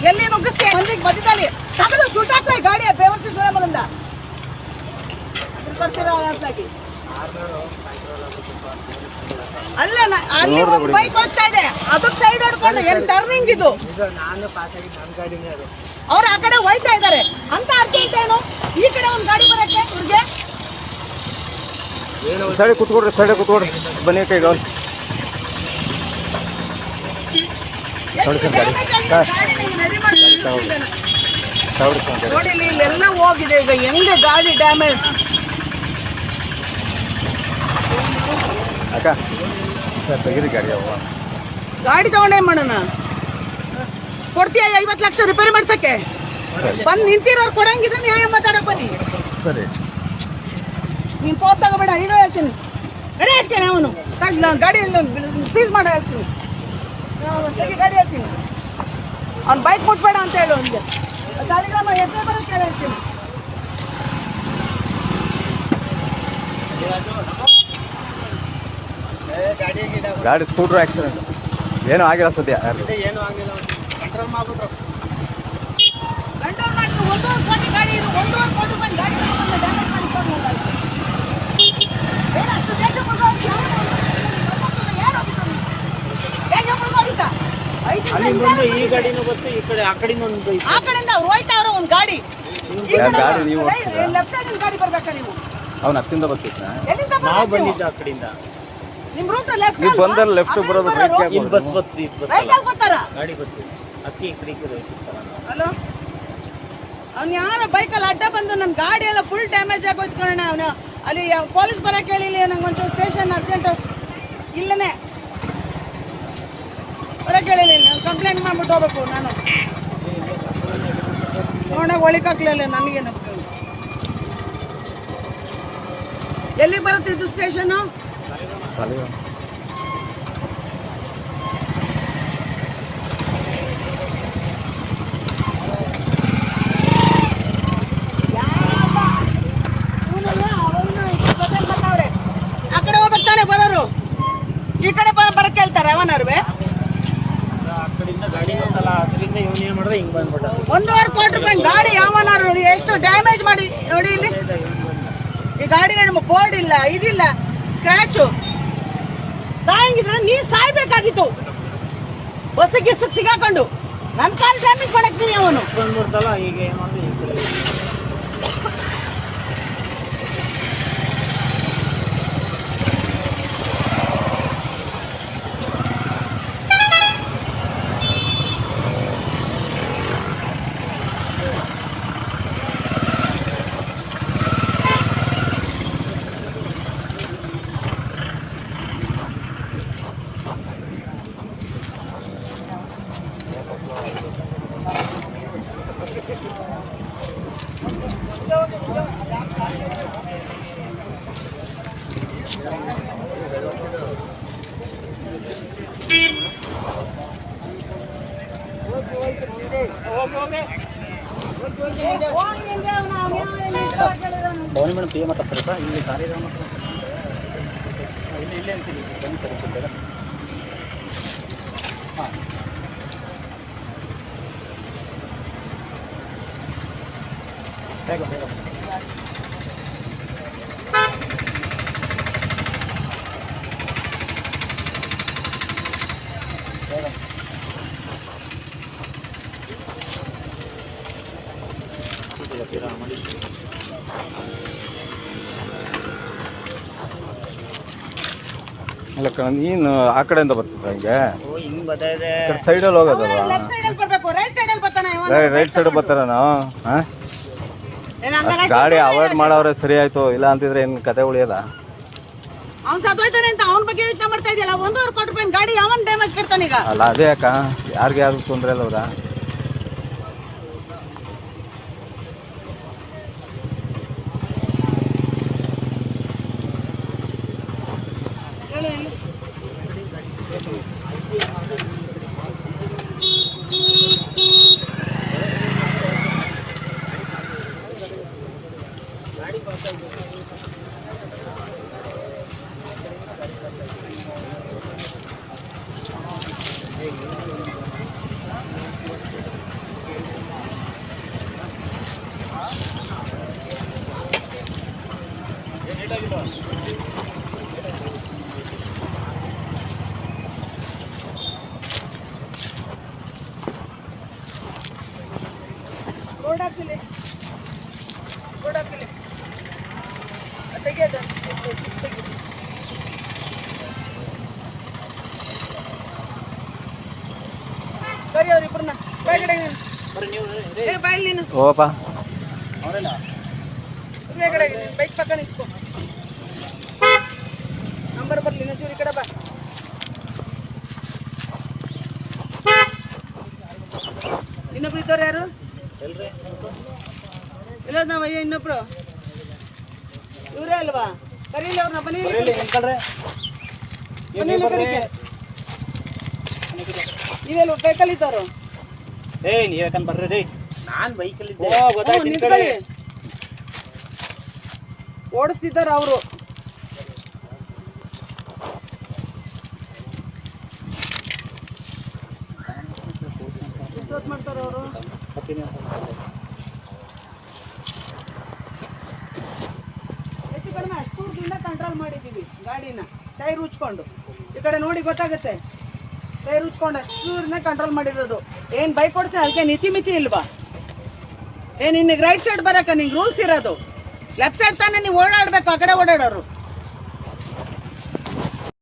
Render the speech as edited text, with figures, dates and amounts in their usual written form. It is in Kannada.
ಎಲ್ಲಿ ನುಗ್ಗಿಸ್ತೀಯ ಮಂದಿಗೆ ಬದಿದಲ್ಲಿ ತಗದು ಸುಟ್ಟಾಕ್ಲ ಗಾಡಿಯ ಬೇವರ್ಸಿ ಸುಳೆ ಮಗಂದ ಬರ್ತೀರಾ ಅಲ್ಲ ಅಲ್ಲಿ ಒಂದು ಬೈಕ್ ಹೋಗ್ತಾ ಇದೆ ಅದಕ್ಕೆ ಸೈಡ್ ಹೊಡ್ಕೊಂಡು ಏನ್ ಟರ್ನಿಂಗ್ ಇದು ಅವ್ರು ಆ ಕಡೆ ಹೋಯ್ತಾ ಇದಾರೆ ಅಂತ ಅರ್ಜೆಂಟ್ ಏನು ಈ ಕಡೆ ಒಂದು ಗಾಡಿ ಬರಕ್ಕೆ ಇವ್ರಿಗೆ ಸೈಡ್ ಕೂತ್ಕೊಡ್ರಿ ಬನ್ನಿ ಕೈಗ ನೋಡಿ ಇಲ್ಲೆಲ್ಲ ಹೋಗಿದೆ ಈಗ ಹೆಂಗೆ ಗಾಡಿ ಡ್ಯಾಮೇಜ್ ಅಕ್ಕ ತೆಗೀರಿ ಗಾಡಿ ತಗೊಂಡೇ ಮಾಡೋಣ ಕೊಡ್ತೀಯ 50 ಲಕ್ಷ ರಿಪೇರಿ ಮಾಡ್ಸಕ್ಕೆ ಬಂದು ನಿಂತಿರೋರು ಕೊಡಂಗಿದ್ರೆ ನ್ಯಾಯ ಮಾತಾಡಕ್ ಬನ್ನಿ ಸರಿ ನೀನ್ ಫೋನ್ ತಗೋಬೇಡ ಇಡೋ ಹೇಳ್ತೀನಿ ಗಾಡಿ ಹಾಕ್ತೇನೆ ಅವನು ಗಾಡಿ ಸೀಸ್ ಮಾಡೋ ಹೇಳ್ತೀನಿ ಗಾಡಿ ಹೇಳ್ತೀನಿ ಅವ್ನು ಬೈಕ್ ಮುಟ್ಬೇಡ ಅಂತ ಹೇಳು ಅವನಿಗೆ ಸಾಲಿಗ್ರಾಮ ಎಷ್ಟೇ ಬರುತ್ತೆ ಹೇಳ್ತೀನಿ ಗಾಡಿ ಸ್ಕೂಟ್ರ್ ಆಕ್ಸಿಡೆಂಟ್ ಏನೂ ಆಗಿಲ್ಲ ಸದ್ಯ ಕಂಟ್ರೋಲ್ ಮಾಡಿದ್ರು 1.5 ಕೋಟಿ ಗಾಡಿ ಇದು 1.5 ಕೋಟಿ ರೂಪಾಯಿ ಗಾಡಿ ಡ್ಯಾಮೇಜ್ ಮಾಡಿಕೊಂಡು ಈ ಗಾಡಿನೂ ಗೊತ್ತು ಈ ಕಡೆ ಆ ಕಡೆಯಿಂದ ಒಂದು ಆ ಕಡೆಯಿಂದ ಅವ್ರು ಹೋಯ್ತಾ ಅವ್ರ ಒಂದು ಗಾಡಿ ನೀವು ಲೆಫ್ಟ್ ಸೈಡ್ ಗಾಡಿ ಬರ್ಬೇಕಾ ನೀವು ಅವ್ನು ಹತ್ತಿಂದ ಬರ್ತಿದ್ದ ನಾವು ಬಂದಿದ್ದ ಆ ಕಡೆಯಿಂದ ನಿಮ್ ರೂಟ್ ಲೆಫ್ಟ್ ನೀವು ಬಂದ್ರೆ ಲೆಫ್ಟ್ ಬರೋದು ಇಲ್ಲಿ ಬಸ್ ಬರ್ತೀವಿ ರೈಟ್ ಅಲ್ಲಿ ಬರ್ತಾರ ಗಾಡಿ ಬರ್ತೀವಿ ಅಕ್ಕಿ ಈ ಕಡೆ ಹಲೋ ಅವ್ನು ಯಾರ ಬೈಕಲ್ಲಿ ಅಡ್ಡ ಬಂದು ನನ್ನ ಗಾಡಿ ಎಲ್ಲ ಫುಲ್ ಡ್ಯಾಮೇಜ್ ಆಗೋಯ್ತು ಕಣ ಅವನು ಅಲ್ಲಿ ಪೊಲೀಸ್ ಬರಕ್ಕೆ ಹೇಳಿಲ್ಲ ನಂಗೆ ಒಂಚೂರು ಸ್ಟೇಷನ್ ಅರ್ಜೆಂಟ್ ಇಲ್ಲನೇ ಬರಕ್ಕೆ ಹೇಳಿಲ್ಲ ನಾನು ಕಂಪ್ಲೇಂಟ್ ಮಾಡ್ಬಿಟ್ಟು ಹೋಗ್ಬೇಕು ನಾನು ನೋಡೋಕೆ ಒಳಿಕಾಗ್ಲಿಲ್ಲ ನನಗೇನು ಎಲ್ಲಿಗೆ ಬರುತ್ತೆ ಇದು ಸ್ಟೇಷನು ಆ ಕಡೆ ಹೋಗ್ಬೇಕು ತಾನೆ ಬರೋರು ಈ ಕಡೆ ಬರಕ್ಕೆ ಹೇಳ್ತಾರೆ ಅವನವ್ರೆ ಗಾಡಿ ಅದರಿಂದ ಇವನು ಏನ್ ಮಾಡಿದ್ರೆ ಹಿಂಗ್ ಬಂದ್ಬಿಟ್ಟ 1.5 ಕೋಟಿ ರೂಪಾಯಿ ಗಾಡಿ ಯಾವನಾರು ನೋಡಿ ಎಷ್ಟು ಡ್ಯಾಮೇಜ್ ಮಾಡಿ ನೋಡಿ ಇಲ್ಲಿ ಈ ಗಾಡಿ ನಮ್ಮ ಬೋರ್ಡ್ ಇಲ್ಲ ಇದಿಲ್ಲ ಸ್ಕ್ರಾಚು ಸಾಯಂಗಿದ್ರೆ ನೀ ಸಾಯ್ಬೇಕಾಗಿತ್ತು ಬಸ್ಸಿಗೆ ಸಿಗಾಕೊಂಡು ನನ್ನ ಕಾರ್ ಡ್ಯಾಮೇಜ್ ಮಾಡಕ್ತೀನಿ ಅವನು ಬಂದ್ಬಿಡ್ತಲ್ಲ ಈಗ ಏನ್ ಮಾಡಿದ್ರೆ ಭವನಿ ಮೇಡಮ್ ಪಿ ಎಮ್ ಮಾತಾಡ್ತಾರೆ ಇಲ್ಲಿ ಕಾರ್ಯಕ್ರಮ ಇಲ್ಲೇ ಅಂತೀನಿ ಬನ್ನಿ ಸರ್ ಹಾಂ ಬೇಗ ಬೇಗ ಅಲ್ಲ ನೀನು ಆ ಕಡೆಯಿಂದ ಬರ್ತಿದ್ದ ಹಿಂಗೆ ಹಿಂಗ್ ಬರ್ತದೆ ಸೈಡಲ್ಲಿ ಹೋಗೋದಲ್ವಾ ಲೆಫ್ಟ್ ಸೈಡ್ ಅಲ್ಲಿ ಬರ್ಬೇಕು ರೈಟ್ ಸೈಡ್ ಅಲ್ಲಿ ಬರ್ತಾನೆ ರೈಟ್ ಸೈಡ್ ಬರ್ತಾರ ನಾವು ಗಾಡಿ ಅವಾಯ್ಡ್ ಮಾಡವ್ರೆ ಸರಿ ಆಯ್ತು ಇಲ್ಲ ಅಂತಿದ್ರೆ ಏನ್ ಕತೆ ಉಳಿಯದ ಅವ್ನು ಸತ್ತೋಯ್ತಾನೆ ಅಂತ ಅವನ ಬಗ್ಗೆ ಯೋಚನೆ ಮಾಡ್ತಾ ಇದೆಯಲ್ಲ 1.5 ಕೋಟಿ ರೂಪಾಯಿ ಗಾಡಿ ಯಾವನ್ ಡ್ಯಾಮೇಜ್ ಕೊಡ್ತಾನೆ ಈಗ ಅಲ್ಲ ಅದೇ ಯಾಕ ಯಾರಿಗೆ ಯಾರು ತೊಂದ್ರೆ ಅಲ್ಲವ್ರ ಬೋರ್ಡ್ ಹಾಕಿಲಿ ತೆಗೆಯೋದು ಬರೀ ಅವ್ರಿಬ್ರನ್ನ ಬಾಯ್ಗಡೆ ನೀನು ಬರ್ರಿ ನೀವು ಏ ಬಾಯ್ಲಿ ನೀನು ಓಪ ಅವರೆಲ್ಲ ಕಡೆ ನೀನು ಬೈಕ್ ಪಕ್ಕ ನಿಂತ್ಕೊ ನಂಬರ್ ಬರ್ಲಿ ಇನ್ನೊಂಚೂರು ಈ ಕಡೆ ಬಾ ಇನ್ನೊಬ್ರು ಇದ್ದವ್ರು ಯಾರು ಎಲ್ರಿ ಇಲ್ಲ ನಾವ್ ಅಯ್ಯ ಇನ್ನೊಬ್ರು ಇವರೇ ಅಲ್ವಾ ಕರೀಲಿ ಅವ್ರನ್ನ ಬನ್ನಿ ಬರ್ರಿ ನಿಂತ್ಕೊಳ್ರಿ ನೀವೆಲ್ಲ ಬೈಕಲ್ಲಿ ಇದ್ದವ್ರು ನೀವ್ ಯಾಕಂದ್ ಬರ್ರಿ ರೀ ನಾನ್ ಬೈಕಲ್ಲಿ ನಿಂತ್ಕೊಳ್ಳಿ ಓಡಿಸ್ತಿದ್ದಾರ ಅವರು ಮಾಡ್ತಾರ ಅವರು ಹೆಚ್ಚು ಕಡಿಮೆ ಅಷ್ಟೂರ್ದಿಂದ ಕಂಟ್ರೋಲ್ ಮಾಡಿದೀವಿ ಗಾಡಿನ ಟೈರ್ ಉಚ್ಕೊಂಡು ಈ ಕಡೆ ನೋಡಿ ಗೊತ್ತಾಗುತ್ತೆ ಟೈರ್ ಉಚ್ಕೊಂಡು ಅಷ್ಟೂರಿಂದ ಕಂಟ್ರೋಲ್ ಮಾಡಿರೋದು ಏನ್ ಬೈಕ್ ಓಡಿಸ್ತೀನಿ ಅದಕ್ಕೆ ನೀತಿ ಮಿತಿ ಇಲ್ವಾ ಏನ್ ನಿನ್ಗೆ ರೈಟ್ ಸೈಡ್ ಬರಕ ನಿಂಗೆ ರೂಲ್ಸ್ ಇರೋದು ಲೆಫ್ಟ್ ಸೈಡ್ ತಾನೇ ನೀವು ಓಡಾಡ್ಬೇಕು ಆ ಕಡೆ ಓಡಾಡೋರು